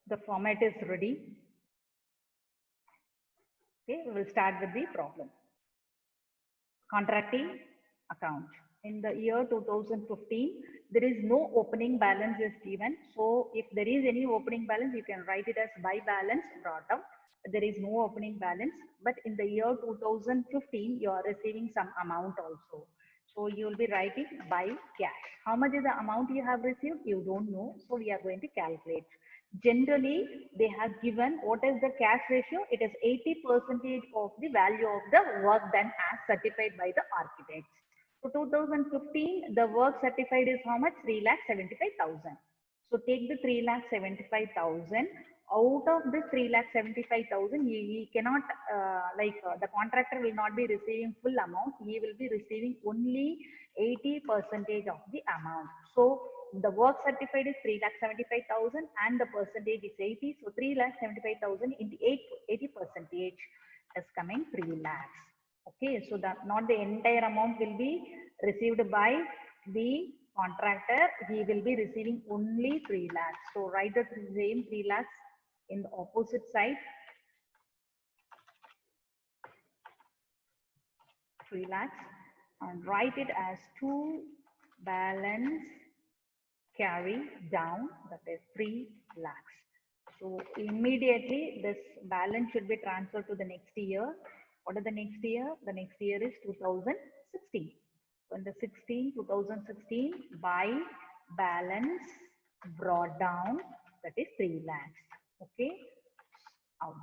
The format is ready. Okay, we will start with the problem. Contracting account. In the year 2015, there is no opening balance is given. So if there is any opening balance, you can write it as by balance brought out. There is no opening balance, but in the year 2015, you are receiving some amount also. So you will be writing by cash. How much is the amount you have received? You don't know. So we are going to calculate. Generally, they have given what is the cash ratio? It is 80% of the value of the work done as certified by the architects. So 2015, the work certified is how much? 3,75,000. So take the 3,75,000. Out of this 3,75,000, he cannot, the contractor will not be receiving full amount. He will be receiving only 80% of the amount. So the work certified is 3,75,000 and the percentage is 80. So 3,75,000 into 80% is coming 3 lakhs. Okay, so that not the entire amount will be received by the contractor. He will be receiving only 3 lakhs. So write the same 3 lakhs in the opposite side. 3 lakhs and write it as to balance carry down, that is 3 lakhs. So immediately this balance should be transferred to the next year. What is the next year? The next year is 2016. So in the 2016 by balance brought down, that is 3 lakhs. Okay, out.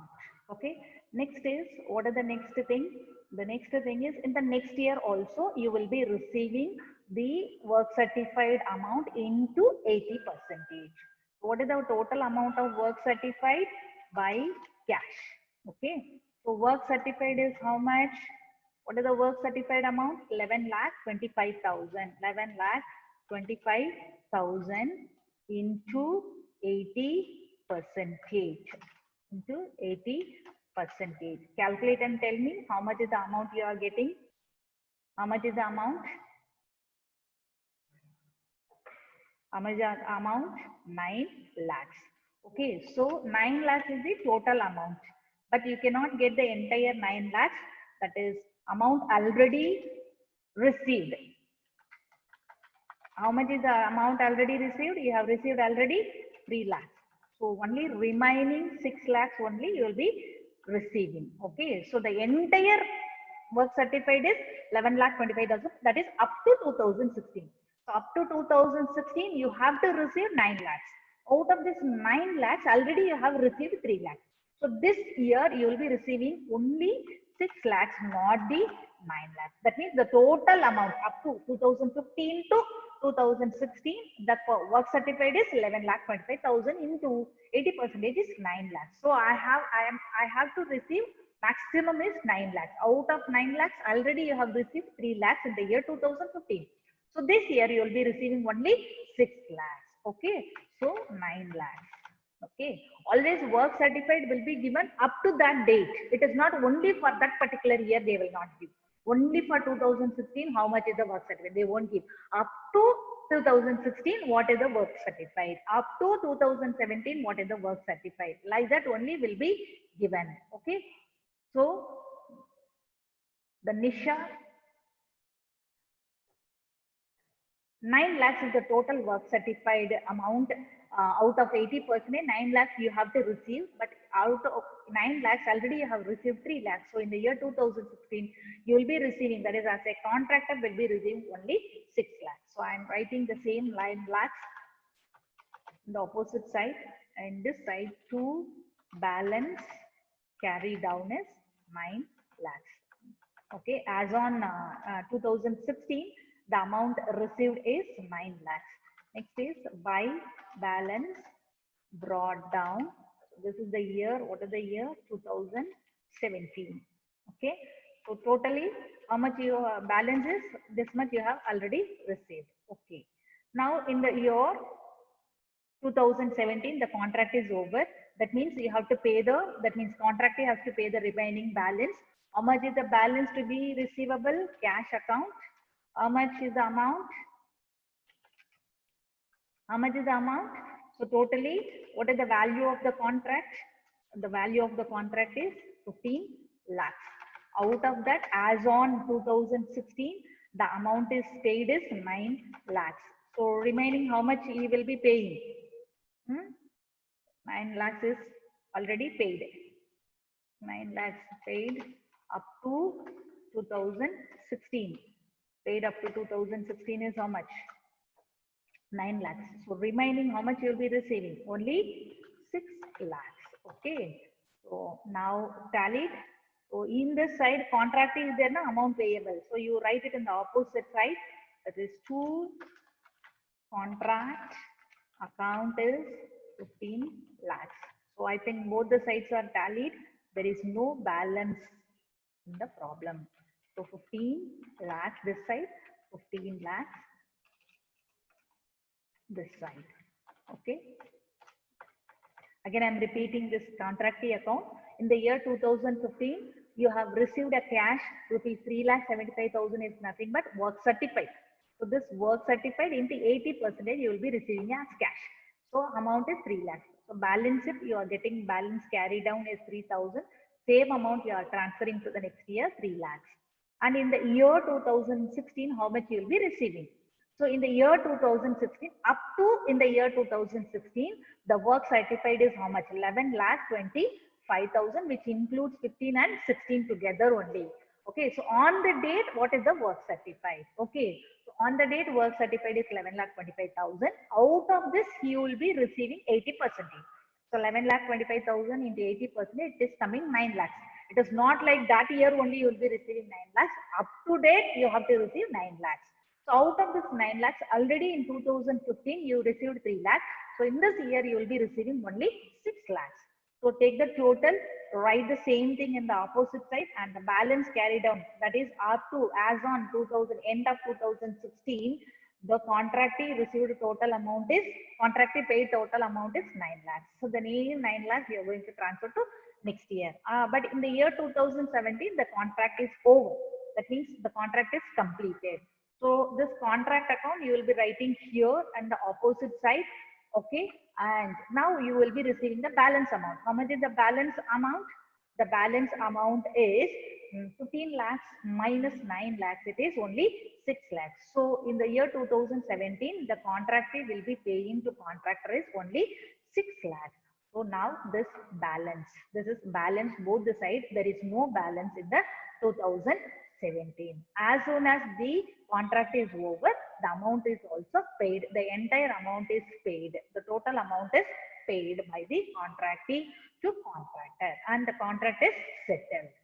Okay, next is what are the next thing? The next thing is in the next year also you will be receiving the work certified amount into 80%. What is the total amount of work certified? By cash. Okay, so work certified is how much? What is the work certified amount? 11,25,000. 11,25,000 into 80%. Into 80%. Calculate and tell me how much is the amount you are getting. How much is the amount? How much is the amount? 9 lakhs. Okay, so 9 lakhs is the total amount. But you cannot get the entire 9 lakhs. That is amount already received. How much is the amount already received? You have received already 3 lakhs. So only remaining 6 lakhs only you will be receiving. Okay, so the entire work certified is 11,25,000. That is up to 2016. So up to 2016 you have to receive 9 lakhs. Out of this 9 lakhs already you have received 3 lakhs. So this year you will be receiving only 6 lakhs, not the 9 lakhs. That means the total amount up to 2015 to 2016, the work certified is 11,25,000 into 80% is 9 lakhs. So I have to receive maximum is 9 lakhs. Out of 9 lakhs, already you have received 3 lakhs in the year 2015. So this year you will be receiving only 6 lakhs. Okay, so 9 lakhs. Okay, always work certified will be given up to that date. It is not only for that particular year they will not give. Only for 2016, how much is the work certified? They won't give. Up to 2016, what is the work certified? Up to 2017, what is the work certified? Like that only will be given. Okay, so the Nisha, 9 lakhs is the total work certified amount. Out of 80%, 9 lakhs you have to receive, but out of 9 lakhs already you have received 3 lakhs. So in the year 2016, you will be receiving, that is as a contractor will be receiving only 6 lakhs. So I am writing the same 9 lakhs in the opposite side, and this side to balance carry down is 9 lakhs. Okay, as on 2016, the amount received is 9 lakhs. Next is by balance brought down. This is the year. What is the year? 2017. Okay, so totally how much your balance is? This much you have already received. Okay, now in the year 2017, the contract is over. That means you have to pay that means contractor has to pay the remaining balance. How much is the balance to be receivable? Cash account. How much is the amount? How much is the amount? So totally, what is the value of the contract? The value of the contract is 15 lakhs. Out of that, as on 2016, the amount is paid is 9 lakhs. So remaining how much he will be paying? 9 lakhs is already paid. 9 lakhs paid up to 2016. Paid up to 2016 is how much? 9 lakhs. So remaining how much you will be receiving? Only 6 lakhs. Okay. So now tallied. So in this side, contract is there, na amount payable. So you write it in the opposite side. That is 2 contract account is 15 lakhs. So I think both the sides are tallied. There is no balance in the problem. So 15 lakhs this side, 15 lakhs this side. Okay. Again, I'm repeating this contractee account. In the year 2015, you have received a cash rupees 3,75,000 is nothing but work certified. So this work certified into 80% you will be receiving as cash. So amount is 3 lakhs. So balance if you are getting balance carry down is 3,000. Same amount you are transferring to the next year 3 lakhs. And in the year 2016, how much you will be receiving? So in the year 2016, up to in the year 2016, the work certified is how much? 11 lakh 25,000, which includes 15 and 16 together only. Okay, so on the date, what is the work certified? Okay, so on the date, work certified is 11 lakh 25,000. Out of this, he will be receiving 80%. So 11 lakh 25,000 into 80%, it is coming 9 lakhs. It is not like that year only you will be receiving 9 lakhs. Up to date, you have to receive 9 lakhs. So out of this 9 lakhs, already in 2015, you received 3 lakhs. So in this year, you will be receiving only 6 lakhs. So take the total, write the same thing in the opposite side and the balance carry down. That is R2 as on 2000, end of 2016, the contractee received total amount is, contractee paid total amount is 9 lakhs. So the remaining 9 lakhs you are going to transfer to next year. But in the year 2017, the contract is over. That means the contract is completed. So this contract account you will be writing here and the opposite side. Okay. And now you will be receiving the balance amount. How much is the balance amount? The balance amount is 15 lakhs minus 9 lakhs. It is only 6 lakhs. So in the year 2017, the contractor will be paying to contractor is only 6 lakhs. So now this balance, this is balance both the sides. There is no balance in the 2017. As soon as the contract is over, the amount is also paid. The entire amount is paid. The total amount is paid by the contractee to contractor and the contract is settled.